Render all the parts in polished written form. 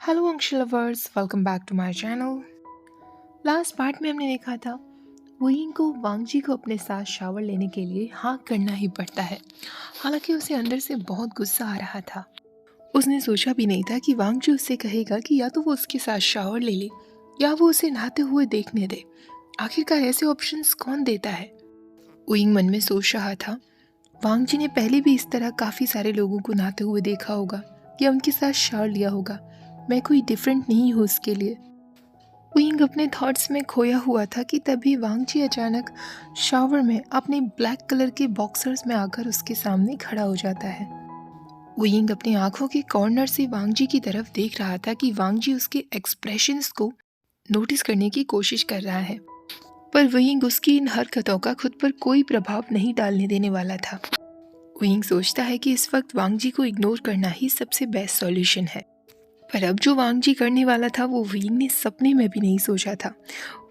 Hello Ansh lovers, welcome back to my channel. Last part में हमने देखा था वुयिंग को वांगजी को अपने साथ शावर लेने के लिए हाँ करना ही पड़ता है। हालांकि उसे अंदर से बहुत गुस्सा आ रहा था। उसने सोचा भी नहीं था कि वांगजी उससे कहेगा कि या तो वो उसके साथ शावर ले ले या वो उसे नहाते हुए देखने दे। आखिरकार ऐसे ऑप्शंस कौन देता है? वुयिंग मन में सोच रहा था, वांगजी ने पहले भी इस तरह काफ़ी सारे लोगों को नहाते हुए देखा होगा या उनके साथ शावर लिया होगा। मैं कोई डिफरेंट नहीं हूँ उसके लिए। विंग अपने थॉट्स में खोया हुआ था कि तभी वांगजी अचानक शावर में अपने ब्लैक कलर के बॉक्सर्स में आकर उसके सामने खड़ा हो जाता है। विंग अपनी आंखों के कॉर्नर से वांगजी की तरफ देख रहा था कि वांगजी उसके एक्सप्रेशंस को नोटिस करने की कोशिश कर रहा है, पर विंग उसकी इन हरकतों का खुद पर कोई प्रभाव नहीं डालने देने वाला था। विंग सोचता है कि इस वक्त वांगजी को इग्नोर करना ही सबसे बेस्ट सॉल्यूशन है। पर अब जो वांगजी करने वाला था वो विंग ने सपने में भी नहीं सोचा था।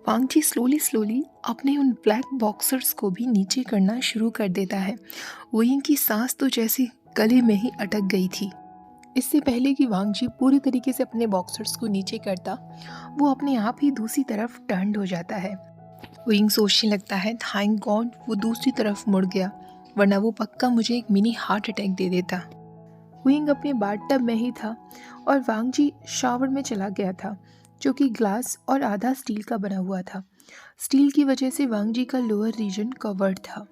वांगजी स्लोली स्लोली अपने उन ब्लैक बॉक्सर्स को भी नीचे करना शुरू कर देता है। विंग की सांस तो जैसे गले में ही अटक गई थी। इससे पहले कि वांगजी पूरी तरीके से अपने बॉक्सर्स को नीचे करता, वो अपने आप ही दूसरी तरफ टर्न हो जाता है। विंग सोचने लगता है, थैंक गॉड वो दूसरी तरफ मुड़ गया, वरना वो पक्का मुझे एक मिनी हार्ट अटैक दे देता। विंग अपने बाथटब में ही था और वांगजी शावर में चला गया था, जो कि ग्लास और आधा स्टील का बना हुआ था। स्टील की वजह से वांगजी का लोअर रीजन कवर्ड था।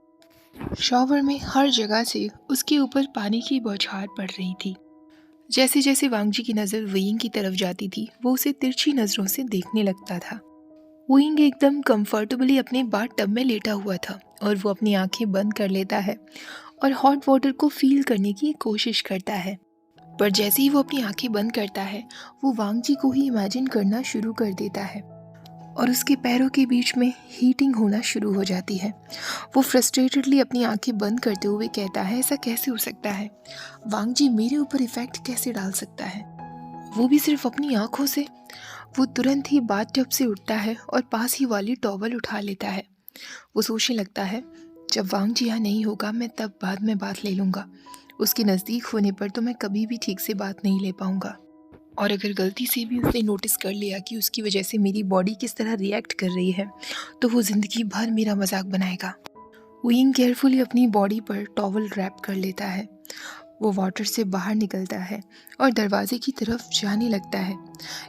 शावर में हर जगह से उसके ऊपर पानी की बौछार पड़ रही थी। जैसे जैसे वांगजी की नज़र विंग की तरफ जाती थी, वो उसे तिरछी नज़रों से देखने लगता था। विंग एकदम कंफर्टेबली अपने बाथटब में लेटा हुआ था और वो अपनी आंखें बंद कर लेता है और हॉट वाटर को फील करने की कोशिश करता है। पर जैसे ही वो अपनी आंखें बंद करता है, वो वांगजी को ही इमेजिन करना शुरू कर देता है और उसके पैरों के बीच में हीटिंग होना शुरू हो जाती है। वो फ्रस्ट्रेटेडली अपनी आंखें बंद करते हुए कहता है, ऐसा कैसे हो सकता है? वांगजी मेरे ऊपर इफेक्ट कैसे डाल सकता है, वो भी सिर्फ अपनी आंखों से? वो तुरंत ही बाथटब से उठता है और पास ही वाली टॉवल उठा लेता है। वो सोचने लगता है, जब वांगजी यहाँ नहीं होगा मैं तब बाद में बात ले लूँगा। उसके नज़दीक होने पर तो मैं कभी भी ठीक से बात नहीं ले पाऊँगा, और अगर गलती से भी उसने नोटिस कर लिया कि उसकी वजह से मेरी बॉडी किस तरह रिएक्ट कर रही है, तो वो ज़िंदगी भर मेरा मजाक बनाएगा। विंग केयरफुली अपनी बॉडी पर टॉवल रैप कर लेता है। वो वाटर से बाहर निकलता है और दरवाजे की तरफ जाने लगता है।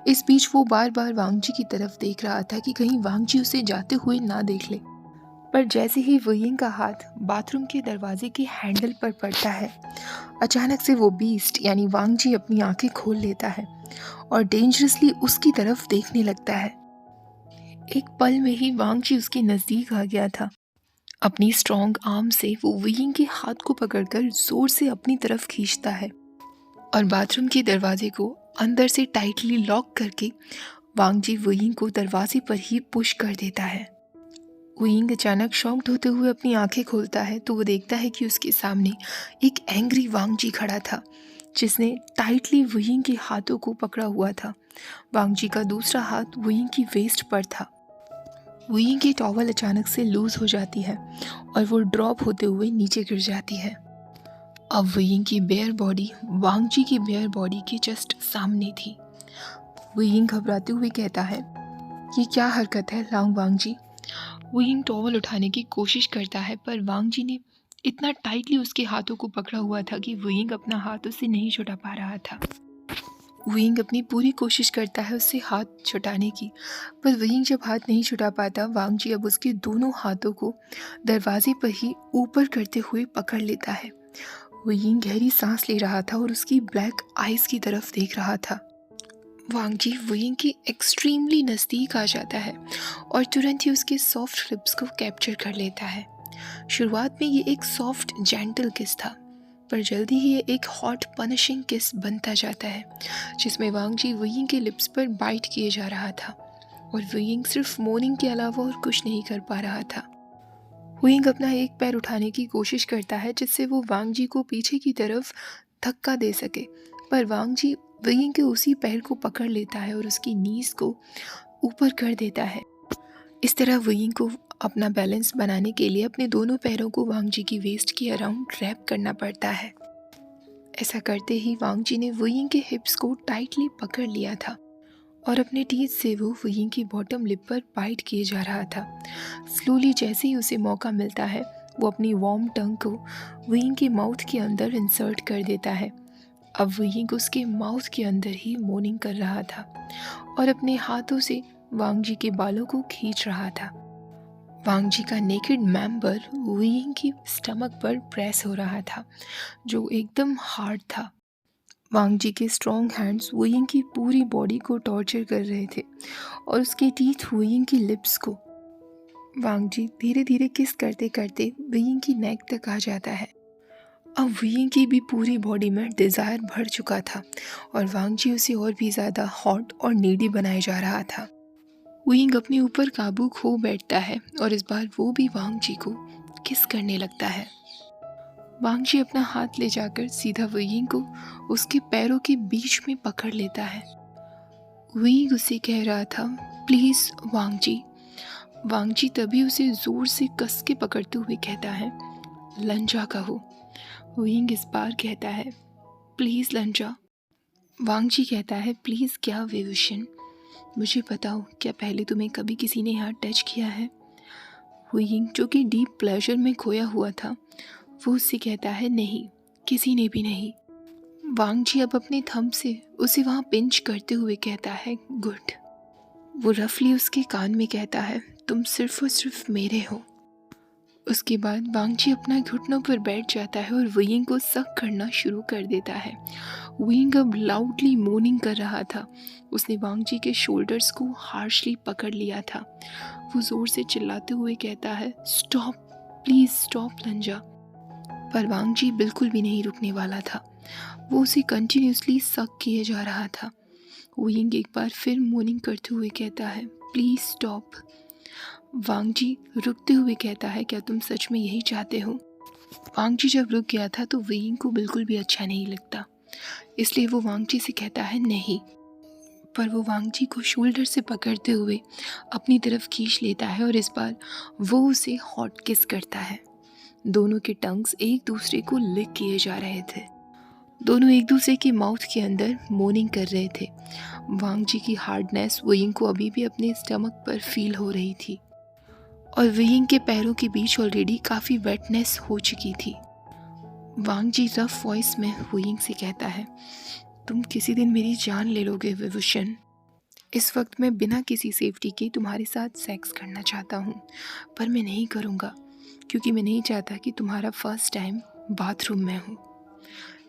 इस बीच वो बार बार वांगजी की तरफ देख रहा था कि कहीं वांगजी उसे जाते हुए ना देख ले। पर जैसे ही वुयिंग का हाथ बाथरूम के दरवाजे के हैंडल पर पड़ता है, अचानक से वो बीस्ट यानी वांगजी अपनी आंखें खोल लेता है और डेंजरसली उसकी तरफ देखने लगता है। एक पल में ही वांगजी उसके नज़दीक आ गया था। अपनी स्ट्रॉन्ग आर्म से वो वुयिंग के हाथ को पकड़कर जोर से अपनी तरफ खींचता है और बाथरूम के दरवाजे को अंदर से टाइटली लॉक करके वांगजी वुयिंग को दरवाजे पर ही पुश कर देता है। वुयिंग अचानक शॉक्ड होते हुए अपनी आंखें खोलता है तो वो देखता है कि उसके सामने एक एंग्री वांगजी खड़ा था, जिसने टाइटली वुयिंग के हाथों को पकड़ा हुआ था। वांगजी का दूसरा हाथ वुयिंग की वेस्ट पर था। वुयिंग की टॉवल अचानक से लूज हो जाती है और वो ड्रॉप होते हुए नीचे गिर जाती है। अब वुयिंग की बेयर बॉडी वांगजी की बेयर बॉडी के जस्ट सामने थी। वुयिंग घबराते हुए कहता है, ये क्या हरकत है लांग वांगजी? वुयिंग टॉवल उठाने की कोशिश करता है, पर वांगजी ने इतना टाइटली उसके हाथों को पकड़ा हुआ था कि वुयिंग अपना हाथ उससे नहीं छुड़ा पा रहा था। वुयिंग अपनी पूरी कोशिश करता है उससे हाथ छुटाने की, पर वुयिंग जब हाथ नहीं छुटा पाता, वांगजी अब उसके दोनों हाथों को दरवाजे पर ही ऊपर करते हुए पकड़ लेता है। वुयिंग गहरी सांस ले रहा था और उसकी ब्लैक आइज की तरफ देख रहा था। वांगजी वुयिंग के एक्सट्रीमली नज़दीक आ जाता है और तुरंत ही उसके सॉफ्ट लिप्स को कैप्चर कर लेता है। शुरुआत में ये एक सॉफ्ट जेंटल किस था, पर जल्दी ही ये एक हॉट पनिशिंग किस बनता जाता है, जिसमें वांगजी वुयिंग के लिप्स पर बाइट किए जा रहा था और वुयिंग सिर्फ मोर्निंग के अलावा और कुछ नहीं कर पा रहा था। वुयिंग अपना एक पैर उठाने की कोशिश करता है जिससे वो वांगजी को पीछे की तरफ धक्का दे सके, पर वांगजी वुयिंग के उसी पैर को पकड़ लेता है और उसकी नीज को ऊपर कर देता है। इस तरह वुयिंग को अपना बैलेंस बनाने के लिए अपने दोनों पैरों को वांगजी की वेस्ट के अराउंड रैप करना पड़ता है। ऐसा करते ही वांग जी ने वुयिंग के हिप्स को टाइटली पकड़ लिया था और अपने टीथ से वो वुयिंग की बॉटम लिप पर बाइट किए जा रहा था। स्लोली जैसे ही उसे मौका मिलता है वो अपनी वार्म टंग को वुयिंग के माउथ के अंदर इंसर्ट कर देता है। अब वुयिंग उसके माउथ के अंदर ही मोर्निंग कर रहा था और अपने हाथों से वांग जी के बालों को खींच रहा था। वांग जी का नेकेड मेंबर वुयिंग की स्टमक पर प्रेस हो रहा था जो एकदम हार्ड था। वांग जी के स्ट्रॉन्ग हैंड्स वुयिंग की पूरी बॉडी को टॉर्चर कर रहे थे और उसके टीथ वुयिंग की लिप्स को। वांग जी धीरे धीरे किस करते करते वुयिंग की नेक तक आ जाता है। अब वुयिंग की भी पूरी बॉडी में डिज़ायर भर चुका था और वांग जी उसे और भी ज़्यादा हॉट और नीडी बनाए जा रहा था। वुयिंग अपने ऊपर काबू खो बैठता है और इस बार वो भी वांग जी को किस करने लगता है। वांग जी अपना हाथ ले जाकर सीधा वुयिंग को उसके पैरों के बीच में पकड़ लेता है। वुयिंग उसे कह रहा था, प्लीज़ वांग जी। वांग जी तभी उसे ज़ोर से कस के पकड़ते हुए कहता है, लंजा कहो। वुयिंग इस बार कहता है, प्लीज़ लंजा। वांग जी कहता है, प्लीज़ क्या वेवुशन, मुझे बताओ क्या पहले तुम्हें कभी किसी ने यहाँ टच किया है। वुयिंग जो कि डीप प्लेजर में खोया हुआ था वो उससे कहता है, नहीं, किसी ने भी नहीं। वांग जी अब अपने थंब से उसे वहाँ पिंच करते हुए कहता है, गुड। वो रफली उसके कान में कहता है, तुम सिर्फ और सिर्फ मेरे हो। उसके बाद वांग जी अपना घुटनों पर बैठ जाता है और वुयिंग को सक करना शुरू कर देता है। वुयिंग अब लाउडली मोर्निंग कर रहा था। उसने वांग जी के शोल्डर्स को हार्शली पकड़ लिया था। वो ज़ोर से चिल्लाते हुए कहता है, स्टॉप, प्लीज़ स्टॉप लंजा। पर वांग जी बिल्कुल भी नहीं रुकने वाला था। वो उसे कंटिन्यूसली सक किए जा रहा था। वुयिंग एक बार फिर मोर्निंग करते हुए कहता है, प्लीज़ स्टॉप। वांग जी रुकते हुए कहता है, क्या तुम सच में यही चाहते हो। वांग जी जब रुक गया था तो वुयिंग को बिल्कुल भी अच्छा नहीं लगता, इसलिए वो वांग जी से कहता है, नहीं। पर वो वांग जी को शोल्डर से पकड़ते हुए अपनी तरफ खींच लेता है और इस बार वो उसे हॉट किस करता है। दोनों के टंग्स एक दूसरे को लिक किए जा रहे थे। दोनों एक दूसरे के माउथ के अंदर मोर्निंग कर रहे थे। वांग जी की हार्डनेस वुयिंग को अभी भी अपने स्टमक पर फील हो रही थी और वुयिंग के पैरों के बीच ऑलरेडी काफ़ी वेटनेस हो चुकी थी। वांग जी रफ वॉइस में वुयिंग से कहता है, तुम किसी दिन मेरी जान ले लोगे विभूषण। इस वक्त मैं बिना किसी सेफ्टी के तुम्हारे साथ सेक्स करना चाहता हूँ, पर मैं नहीं करूँगा क्योंकि मैं नहीं चाहता कि तुम्हारा फर्स्ट टाइम बाथरूम में हो।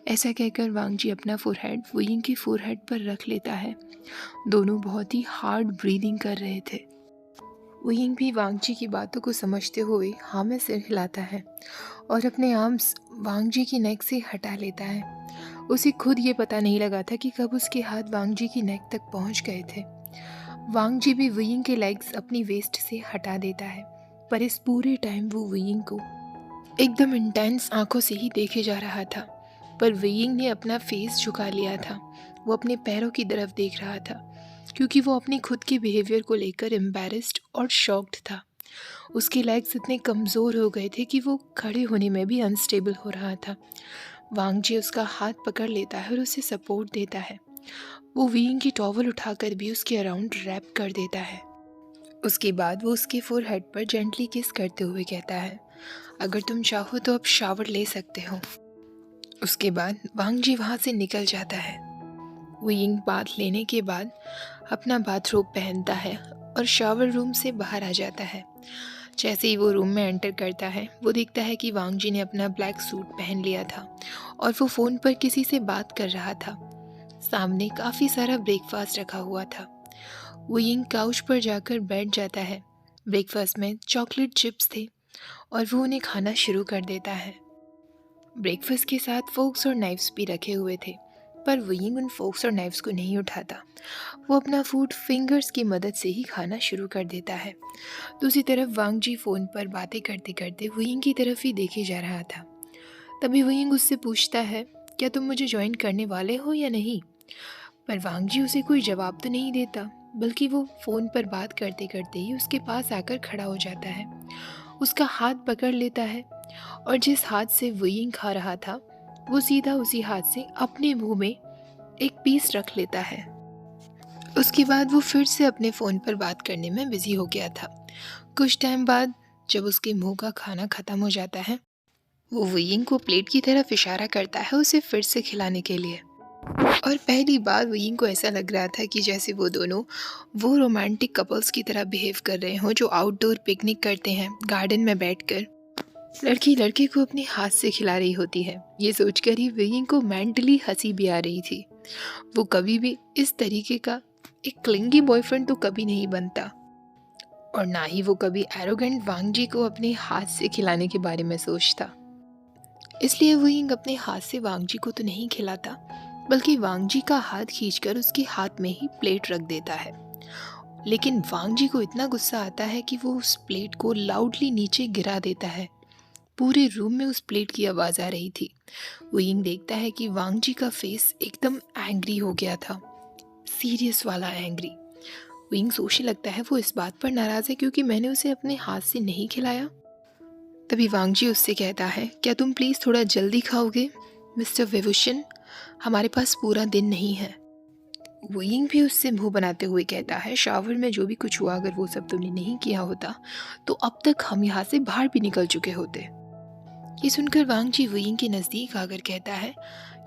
ऐसा कहकर वांग जी अपना फोरहेड वुयिंग के फोरहेड पर रख लेता है। दोनों बहुत ही हार्ड ब्रीदिंग कर रहे थे। वुयिंग भी वांग जी की बातों को समझते हुए हाँ में सिर हिलाता है और अपने आर्म्स वांग जी की नेक से हटा लेता है। उसे खुद ये पता नहीं लगा था कि कब उसके हाथ वांग जी की नेक तक पहुंच गए थे। वांग जी भी वुयिंग के लेग्स अपनी वेस्ट से हटा देता है, पर इस पूरे टाइम वो वुयिंग को एकदम इंटेंस आंखों से ही देखे जा रहा था। पर वुयिंग ने अपना फेस झुका लिया था। वो अपने पैरों की तरफ देख रहा था क्योंकि वो अपनी खुद के बिहेवियर को लेकर एम्बैरेस्ड और शॉक्ड था। उसके लेग्स इतने कमज़ोर हो गए थे कि वो खड़े होने में भी अनस्टेबल हो रहा था। वांग जी उसका हाथ पकड़ लेता है और उसे सपोर्ट देता है। वो वुयिंग की टॉवल उठाकर भी उसके अराउंड रैप कर देता है। उसके बाद वो उसके फोरहेड पर जेंटली किस करते हुए कहता है, अगर तुम चाहो तो अब शावर ले सकते हो। उसके बाद वांग जी वहाँ से निकल जाता है। वुयिंग बाथ लेने के बाद अपना बाथरोब पहनता है और शावर रूम से बाहर आ जाता है। जैसे ही वो रूम में एंटर करता है वो देखता है कि वांग जी ने अपना ब्लैक सूट पहन लिया था और वो फ़ोन पर किसी से बात कर रहा था। सामने काफ़ी सारा ब्रेकफास्ट रखा हुआ था। वुयिंग काउच पर जाकर बैठ जाता है। ब्रेकफास्ट में चॉकलेट चिप्स थे और वो उन्हें खाना शुरू कर देता है। ब्रेकफास्ट के साथ फोक्स और नाइफ्स भी रखे हुए थे, पर वुयिंग उन फोक्स और नाइफ्स को नहीं उठाता। वो अपना फूड फिंगर्स की मदद से ही खाना शुरू कर देता है। दूसरी तरफ वांग जी फ़ोन पर बातें करते करते वुयिंग की तरफ ही देखे जा रहा था। तभी वुयिंग उससे पूछता है, क्या तुम मुझे ज्वाइन करने वाले हो या नहीं। पर वांग जी उसे कोई जवाब तो नहीं देता, बल्कि वो फ़ोन पर बात करते करते ही उसके पास आकर खड़ा हो जाता है। उसका हाथ पकड़ लेता है और जिस हाथ से वुयिंग खा रहा था वो सीधा उसी हाथ से अपने मुंह में एक पीस रख लेता है। उसके बाद वो फिर से अपने फ़ोन पर बात करने में बिजी हो गया था। कुछ टाइम बाद जब उसके मुंह का खाना ख़त्म हो जाता है, वो वुयिंग को प्लेट की तरफ इशारा करता है उसे फिर से खिलाने के लिए। और पहली बार वुयिंग को ऐसा लग रहा था कि जैसे वो दोनों वो रोमांटिक कपल्स की तरह बिहेव कर रहे हों जो आउटडोर पिकनिक करते हैं गार्डन में बैठकर। लड़की लड़के को अपने हाथ से खिला रही होती है। ये सोचकर ही वुयिंग को मेंटली हंसी भी आ रही थी। वो कभी भी इस तरीके का एक क्लिंगी बॉयफ्रेंड तो कभी नहीं बनता, और ना ही वो कभी एरोगेंट वांग जी को अपने हाथ से खिलाने के बारे में सोचता। इसलिए वुयिंग अपने हाथ से वांग जी को तो नहीं खिलाता, बल्कि वांग जी का हाथ खींचकर उसके हाथ में ही प्लेट रख देता है। लेकिन वांग जी को इतना गुस्सा आता है कि वो उस प्लेट को लाउडली नीचे गिरा देता है। पूरे रूम में उस प्लेट की आवाज़ आ रही थी। वुयिंग देखता है कि वांग जी का फेस एकदम एंग्री हो गया था, सीरियस वाला एंग्री। विंग सोचने लगता है वो इस बात पर नाराज़ है क्योंकि मैंने उसे अपने हाथ से नहीं खिलाया। तभी वांग जी उससे कहता है, क्या तुम प्लीज़ थोड़ा जल्दी खाओगे मिस्टर विभूषण, हमारे पास पूरा दिन नहीं है। विंग भी उससे मुंह बनाते हुए कहता है, शावर में जो भी कुछ हुआ अगर वो सब तुमने नहीं किया होता तो अब तक हम यहाँ से बाहर भी निकल चुके होते। ये सुनकर वांग जी विंग के नज़दीक आकर कहता है,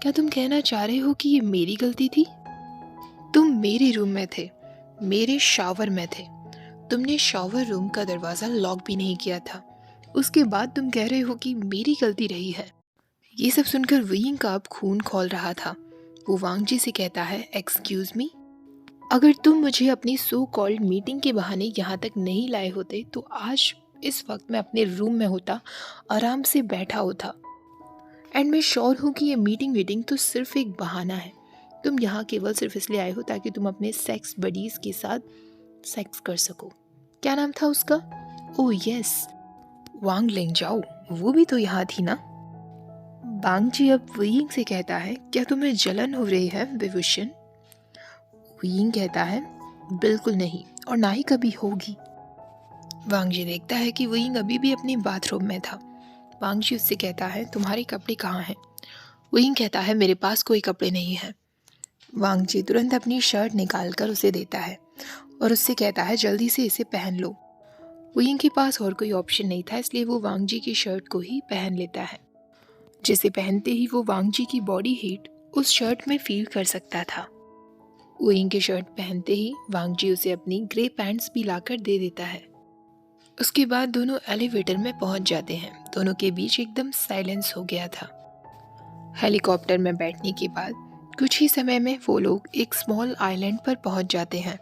क्या तुम कहना चाह रहे हो कि ये मेरी गलती थी? तुम मेरे रूम में थे, मेरे शावर में थे, तुमने शावर रूम का दरवाज़ा लॉक भी नहीं किया था, उसके बाद तुम कह रहे हो कि मेरी गलती रही है। ये सब सुनकर विंग का अब खून खौल रहा था। वो वांग जी से कहता है, एक्सक्यूज़ मी, अगर तुम मुझे अपनी सो कॉल्ड मीटिंग के बहाने यहाँ तक नहीं लाए होते तो आज इस वक्त मैं अपने रूम में होता, आराम से बैठा होता। एंड मैं श्योर हूँ कि ये मीटिंग तो सिर्फ एक बहाना है। तुम यहाँ केवल सिर्फ इसलिए आए हो ताकि तुम अपने सेक्स बडीज के साथ सेक्स कर सको। क्या नाम था उसका? ओह यस, वांग लेंगजाओ, वो भी तो यहाँ थी ना। वांग जी अब वियिंग से कहता है, क्या तुम्हें जलन हो रही है विभूषण? वियिंग कहता है, बिल्कुल नहीं, और ना ही कभी होगी। वांग जी देखता है कि वियिंग अभी भी अपने बाथरूम में था। वांग जी उससे कहता है, तुम्हारे कपड़े कहाँ हैं? वियिंग कहता है, मेरे पास कोई कपड़े नहीं हैं। वांग जी तुरंत अपनी शर्ट निकालकर उसे देता है और उससे कहता है, जल्दी से इसे पहन लो। वियिंग के पास और कोई ऑप्शन नहीं था, इसलिए वो वांग जी की शर्ट को ही पहन लेता है। जिसे पहनते ही वो वांग जी की बॉडी हीट उस शर्ट में फील कर सकता था। वियिंग की शर्ट पहनते ही वांग जी उसे अपनी ग्रे पैंट्स भी लाकर दे देता है। उसके बाद दोनों एलिवेटर में पहुंच जाते हैं। दोनों के बीच एकदम साइलेंस हो गया था। हेलीकॉप्टर में बैठने के बाद कुछ ही समय में वो लोग एक स्मॉल आइलैंड पर पहुंच जाते हैं,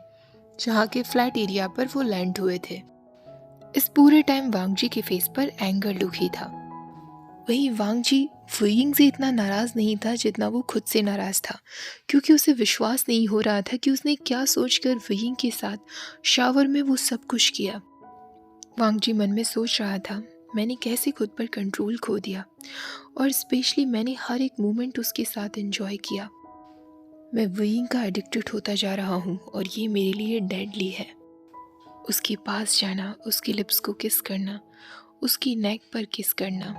जहाँ के फ्लैट एरिया पर वो लैंड हुए थे। इस पूरे टाइम वांग जी के फेस पर एंगर लुक ही था। वहीं वांग जी वियिंग से इतना नाराज नहीं था जितना वो खुद से नाराज था, क्योंकि उसे विश्वास नहीं हो रहा था कि उसने क्या सोचकर वियिंग के साथ शावर में वो सब कुछ किया। वांग जी मन में सोच रहा था, मैंने कैसे खुद पर कंट्रोल खो दिया, और स्पेशली मैंने हर एक मोमेंट उसके साथ एंजॉय किया। मैं वियिंग का एडिक्टेड होता जा रहा हूँ और ये मेरे लिए डेडली है। उसके पास जाना, उसके लिप्स को किस करना, उसकी नेक पर किस करना,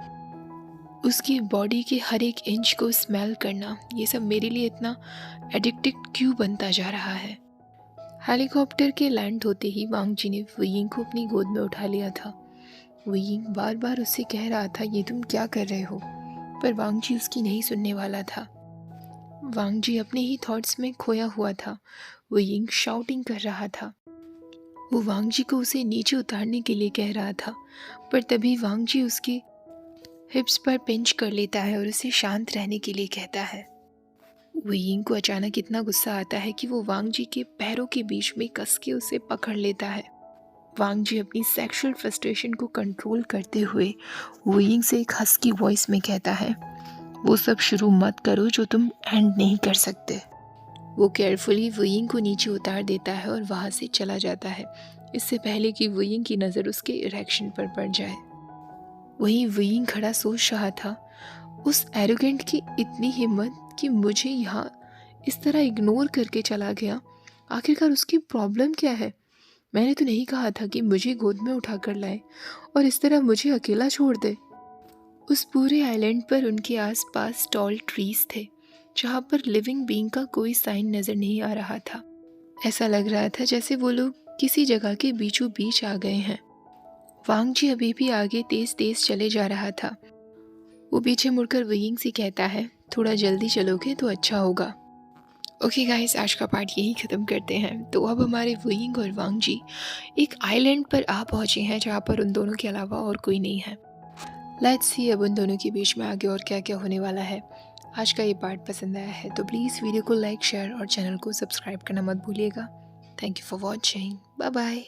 उसकी बॉडी के हर एक इंच को स्मेल करना, ये सब मेरे लिए इतना एडिक्टेड क्यों बनता जा रहा है। हेलीकॉप्टर के लैंड होते ही वांग जी ने वियिंग को अपनी गोद में उठा लिया था। वियिंग बार बार उससे कह रहा था, ये तुम क्या कर रहे हो, पर वांग जी उसकी नहीं सुनने वाला था। वांग जी अपने ही थॉट्स में खोया हुआ था। वियिंग शाउटिंग कर रहा था। वो वांग जी को उसे नीचे उतारने के लिए कह रहा था, पर तभी वांग जी उसके हिप्स पर पिंच कर लेता है और उसे शांत रहने के लिए कहता है। वियिंग को अचानक इतना गुस्सा आता है कि वो वांग जी के पैरों के बीच में कस के उसे पकड़ लेता है। वांग जी अपनी सेक्सुअल फ्रस्ट्रेशन को कंट्रोल करते हुए वियिंग से एक हस्की वॉइस में कहता है, वो सब शुरू मत करो जो तुम एंड नहीं कर सकते। वो केयरफुली वियिंग को नीचे उतार देता है और वहाँ से चला जाता है, इससे पहले कि वियिंग की नज़र उसके इरेक्शन पर पड़ जाए। वहीं वियिंग खड़ा सोच रहा था, उस एरोगेंट की इतनी हिम्मत कि मुझे यहाँ इस तरह इग्नोर करके चला गया। आखिरकार उसकी प्रॉब्लम क्या है? मैंने तो नहीं कहा था कि मुझे गोद में उठा कर लाए और इस तरह मुझे अकेला छोड़ दे। उस पूरे आइलैंड पर उनके आसपास टॉल ट्रीज थे, जहाँ पर लिविंग बीइंग का कोई साइन नज़र नहीं आ रहा था। ऐसा लग रहा था जैसे वो लोग किसी जगह के बीचों बीच आ गए हैं। वांग जी अभी भी आगे तेज तेज चले जा रहा था। वो पीछे मुड़कर वियिंग से कहता है, थोड़ा जल्दी चलोगे तो अच्छा होगा। ओके गाइस, आज का पार्ट यही ख़त्म करते हैं। तो अब हमारे वियिंग और वांग जी एक आइलैंड पर आ पहुँचे हैं, जहाँ पर उन दोनों के अलावा और कोई नहीं है। लेट्स सी अब उन दोनों के बीच में आगे और क्या क्या होने वाला है। आज का ये पार्ट पसंद आया है तो प्लीज़ वीडियो को लाइक, शेयर और चैनल को सब्सक्राइब करना मत भूलिएगा। Thank you for watching. Bye bye.